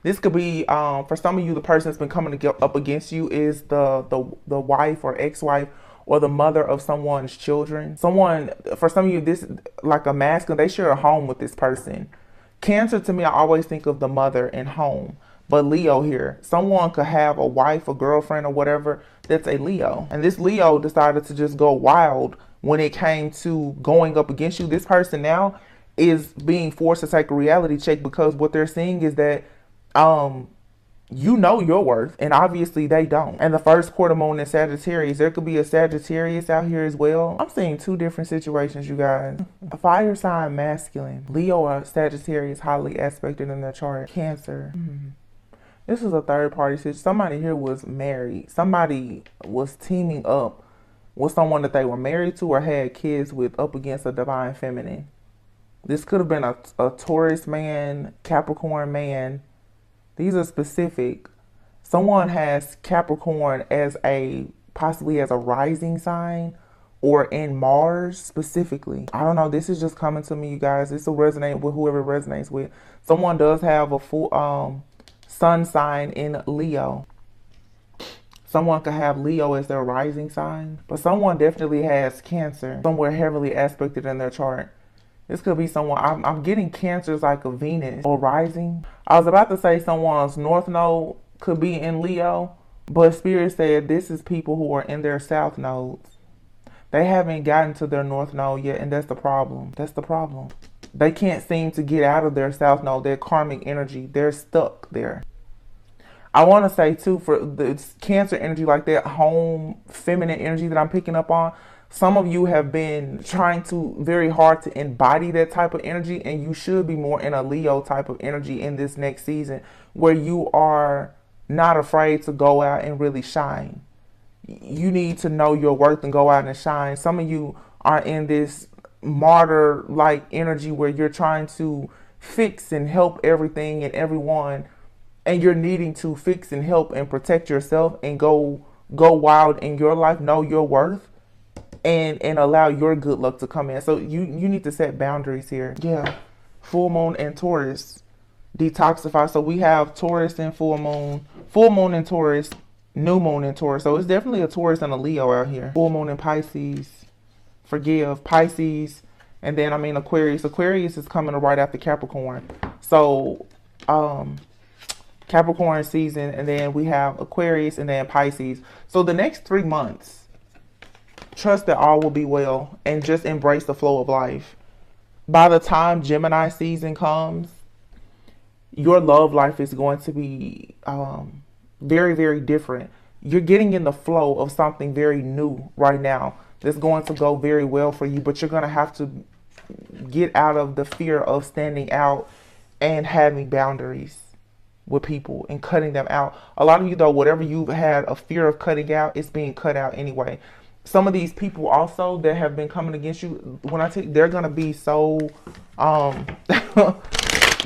This could be, for some of you, the person that's been coming up against you is the wife or ex-wife or the mother of someone's children. Someone, for some of you, this like a masculine, they share a home with this person. Cancer to me, I always think of the mother and home. But Leo here, someone could have a wife, a girlfriend, or whatever that's a Leo. And this Leo decided to just go wild when it came to going up against you. This person now is being forced to take a reality check, because what they're seeing is that you know your worth, and obviously they don't. And the first quarter moon in Sagittarius, there could be a Sagittarius out here as well. I'm seeing two different situations, you guys. A fire sign masculine, Leo or Sagittarius, highly aspected in their chart. Cancer. This is a third party situation. Somebody here was married. Somebody was teaming up with someone that they were married to or had kids with, up against a divine feminine. This could have been a Taurus man, Capricorn man. These are specific. Someone has Capricorn as possibly as a rising sign, or in Mars specifically. I don't know. This is just coming to me, you guys. This will resonate with whoever it resonates with. Someone does have a full sun sign in Leo. Someone could have Leo as their rising sign, but someone definitely has Cancer somewhere heavily aspected in their chart. This could be someone, I'm getting Cancer's like a Venus or rising. I was about to say someone's North Node could be in Leo, but Spirit said this is people who are in their South Nodes. They haven't gotten to their North Node yet, and that's the problem. That's the problem. They can't seem to get out of their South Node, their karmic energy. They're stuck there. I want to say too, for the Cancer energy, like that home feminine energy that I'm picking up on, some of you have been trying to very hard to embody that type of energy, and you should be more in a Leo type of energy in this next season, where you are not afraid to go out and really shine. You need to know your worth and go out and shine. Some of you are in this martyr-like energy where you're trying to fix and help everything and everyone, and you're needing to fix and help and protect yourself and go wild in your life, know your worth, and allow your good luck to come in. So you need to set boundaries here. Yeah. Full moon and Taurus. Detoxify. So we have Taurus and full moon in Taurus, new moon in Taurus. So it's definitely a Taurus and a Leo out here. Full moon in Pisces. Forgive. Pisces. And then, Aquarius. Aquarius is coming right after Capricorn. So, Capricorn season, and then we have Aquarius, and then Pisces. So the next 3 months, trust that all will be well, and just embrace the flow of life. By the time Gemini season comes, your love life is going to be very, very different. You're getting in the flow of something very new right now that's going to go very well for you, but you're going to have to get out of the fear of standing out and having boundaries with people and cutting them out. A lot of you, though, whatever you've had a fear of cutting out, it's being cut out anyway. Some of these people also that have been coming against you, when I tell you, they're going to be so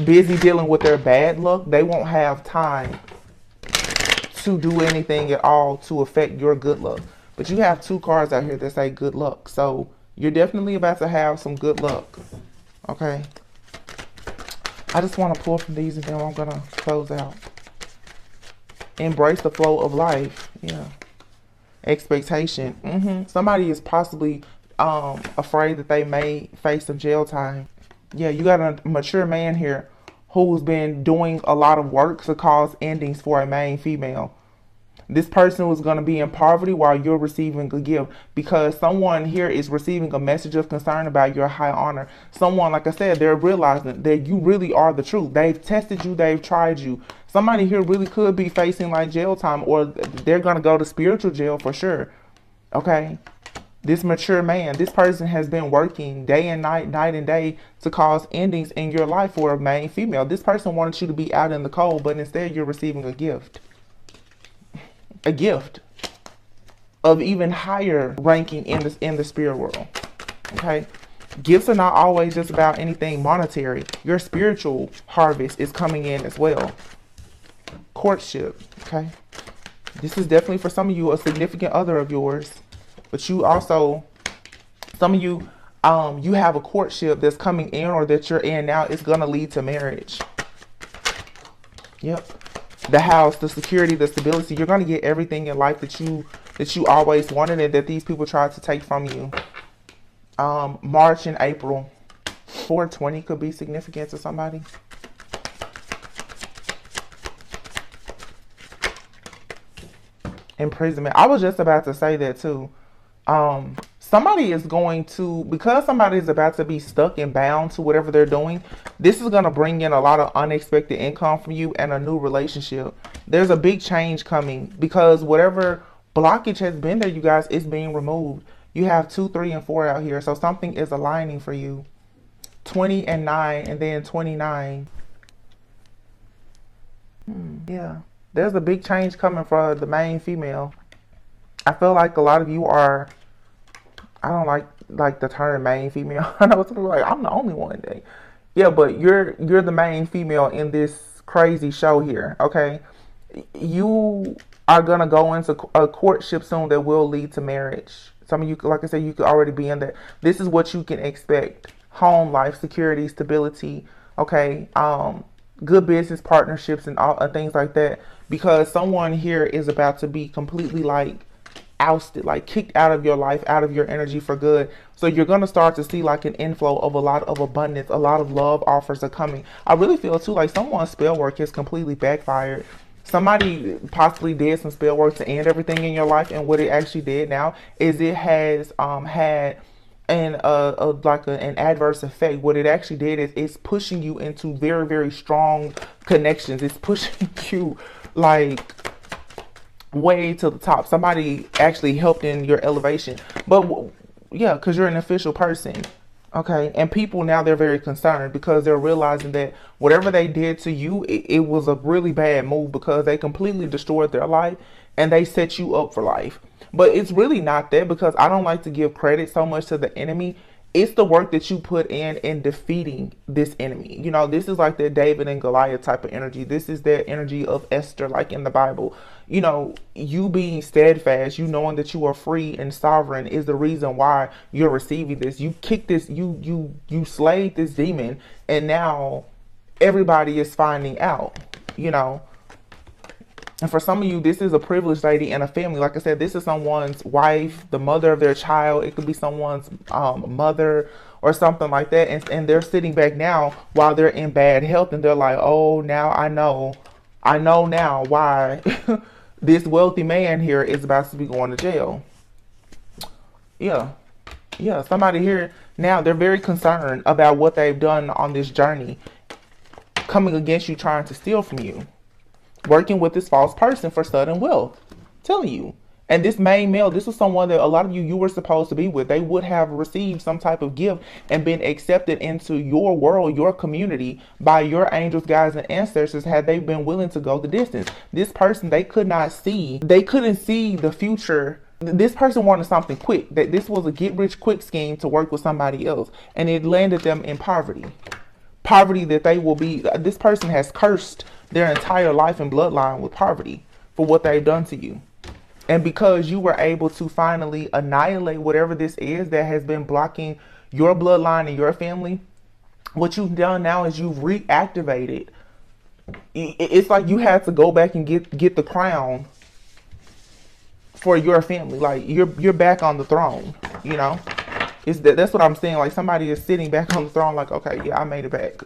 busy dealing with their bad luck, they won't have time to do anything at all to affect your good luck. But you have 2 cards out here that say good luck. So you're definitely about to have some good luck. Okay. I just want to pull from these, and then I'm going to close out. Embrace the flow of life. Yeah. Expectation. Somebody is possibly afraid that they may face some jail time. Yeah, you got a mature man here who's been doing a lot of work to cause endings for a main female. This person was going to be in poverty while you're receiving a gift, because someone here is receiving a message of concern about your high honor. Someone, like I said, they're realizing that you really are the truth. They've tested you. They've tried you. Somebody here really could be facing like jail time, or they're going to go to spiritual jail for sure. Okay. This mature man, this person has been working day and night, night and day to cause endings in your life for a main female. This person wanted you to be out in the cold, but instead you're receiving a gift. A gift of even higher ranking in the spirit world. Okay. Gifts are not always just about anything monetary. Your spiritual harvest is coming in as well. Courtship. Okay. This is definitely for some of you a significant other of yours. But you also, some of you, you have a courtship that's coming in or that you're in now. It's going to lead to marriage. Yep. The house, the security, the stability. You're going to get everything in life that you always wanted and that these people tried to take from you. March and April. 420 could be significant to somebody. Imprisonment. I was just about to say that too. Somebody is going to, because somebody is about to be stuck and bound to whatever they're doing, this is going to bring in a lot of unexpected income from you and a new relationship. There's a big change coming because whatever blockage has been there, you guys, is being removed. You have 2, 3, and 4 out here. So something is aligning for you. 20 and 9 and then 29. Yeah. There's a big change coming for the main female. I feel like a lot of you are, I don't like the term main female. I know it's like I'm the only one. Yeah, but you're the main female in this crazy show here, okay? You are gonna go into a courtship soon that will lead to marriage. Some of you, like I said, you could already be in that. This is what you can expect: home life, security, stability. Okay, good business partnerships and all things like that. Because someone here is about to be completely like ousted, like kicked out of your life, out of your energy for good. So you're going to start to see like an inflow of a lot of abundance. A lot of love offers are coming. I really feel too like someone's spell work has completely backfired. Somebody possibly did some spell work to end everything in your life, and what it actually did now is it has had an adverse effect. What it actually did is it's pushing you into very, very strong connections. It's pushing you like way to the top. Somebody actually helped in your elevation. But yeah, because you're an official person. Okay. And people now, they're very concerned because they're realizing that whatever they did to you, it was a really bad move because they completely destroyed their life and they set you up for life. But it's really not that, because I don't like to give credit so much to the enemy. It's the work that you put in defeating this enemy. You know, this is like that David and Goliath type of energy. This is that energy of Esther, like in the Bible. You know, you being steadfast, you knowing that you are free and sovereign is the reason why you're receiving this. You kicked this, you slayed this demon, and now everybody is finding out, you know. And for some of you, this is a privileged lady and a family. Like I said, this is someone's wife, the mother of their child. It could be someone's mother or something like that. And they're sitting back now while they're in bad health. And they're like, oh, now I know now why this wealthy man here is about to be going to jail. Yeah. Yeah. Somebody here now, they're very concerned about what they've done on this journey, coming against you, trying to steal from you. Working with this false person for sudden wealth. I'm telling you. And this main male, this was someone that a lot of you were supposed to be with. They would have received some type of gift and been accepted into your world, your community, by your angels, guides, and ancestors had they been willing to go the distance. This person, they couldn't see the future. This person wanted something quick. That this was a get rich quick scheme to work with somebody else. And it landed them in poverty. Poverty that they will be, this person has cursed their entire life and bloodline with poverty for what they've done to you. And because you were able to finally annihilate whatever this is that has been blocking your bloodline and your family, what you've done now is you've reactivated. It's like you had to go back and get the crown for your family. Like you're back on the throne, you know. That's what I'm saying. Like somebody is sitting back on the throne like, okay, yeah, I made it back.